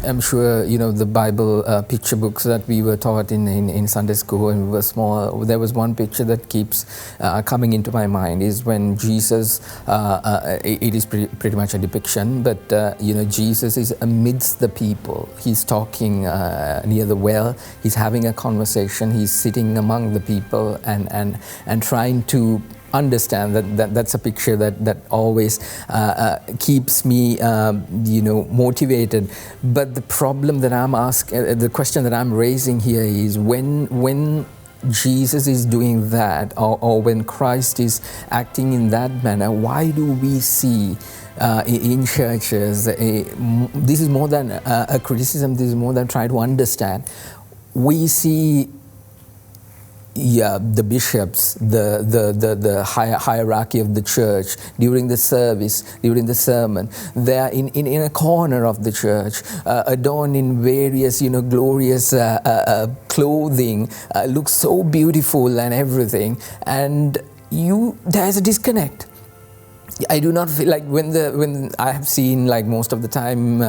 am sure the Bible picture books that we were taught in Sunday school when we were small. There was one picture that keeps coming into my mind is when Jesus. It is pretty much a depiction, but Jesus is amidst the people. He's talking near the well. He's having a conversation. He's sitting among the people and trying to understand that's a picture that always keeps me motivated. But the problem that I'm asking, the question that I'm raising here is when Jesus is doing that, or when Christ is acting in that manner, why do we see in churches, this is more than a criticism, this is more than trying to understand, we see the bishops, the hierarchy of the church during the service, during the sermon, they are in a corner of the church, adorned in various glorious clothing, looks so beautiful and everything, and there's a disconnect. I do not feel like when I have seen, like most of the time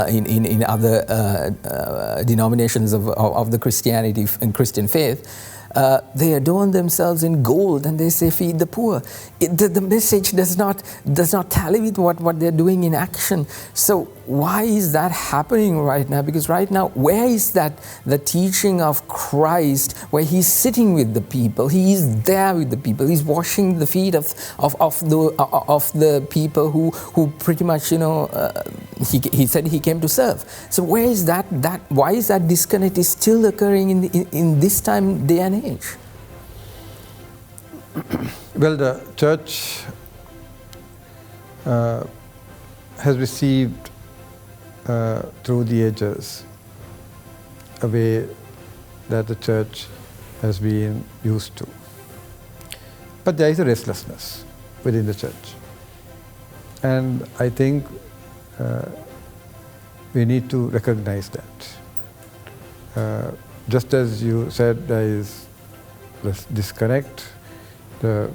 in other denominations of the Christianity and Christian faith, they adorn themselves in gold and they say feed the poor. The message does not tally with what they're doing in action. So why is that happening right now? Because right now, where is the teaching of Christ, where he's sitting with the people, he is there with the people, he's washing the feet of the people who pretty much he said he came to serve. So where is that why is that disconnect is still occurring in this day and age? Well, the church has received through the ages a way that the church has been used to. But there is a restlessness within the church. And I think we need to recognize that. Just as you said, there is this disconnect. The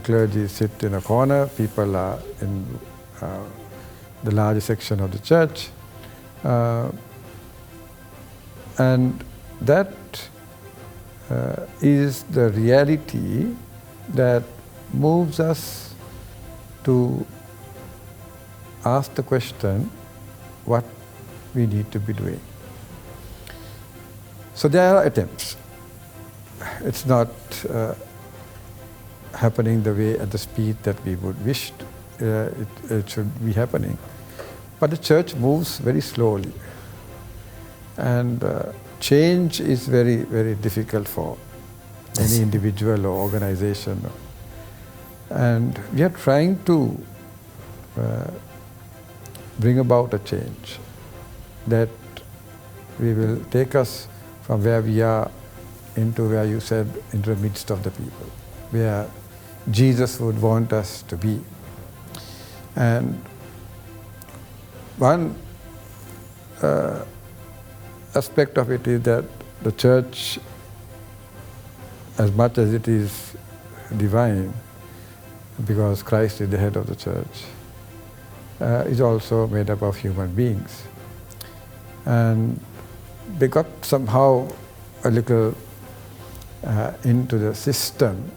clergy sit in a corner, people are in the larger section of the church. And that is the reality that moves us to ask the question, what we need to be doing. So there are attempts. It's not happening the way at the speed that we would wish it should be happening. But the church moves very slowly. And change is very, very difficult for any individual or organization. And we are trying to bring about a change that we will take us from where we are into where you said, into the midst of the people, where Jesus would want us to be. And one aspect of it is that the church, as much as it is divine, because Christ is the head of the church, is also made up of human beings. And they got somehow a little into the system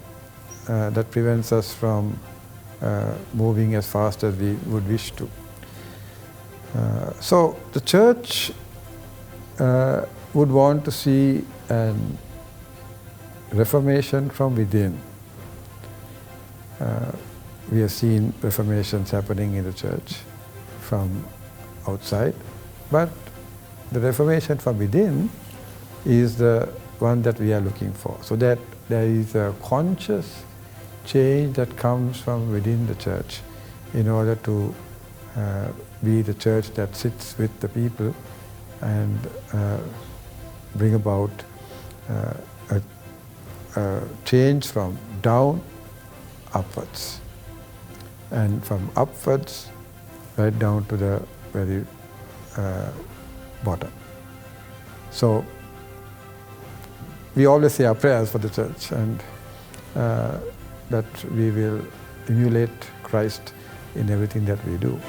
that prevents us from moving as fast as we would wish to. So the church would want to see a reformation from within. We have seen reformations happening in the church from outside, but the reformation from within is the one that we are looking for, so that there is a conscious change that comes from within the church in order to be the church that sits with the people and bring about a change from down upwards, and from upwards right down to the very bottom. So we always say our prayers for the church, and that we will emulate Christ in everything that we do.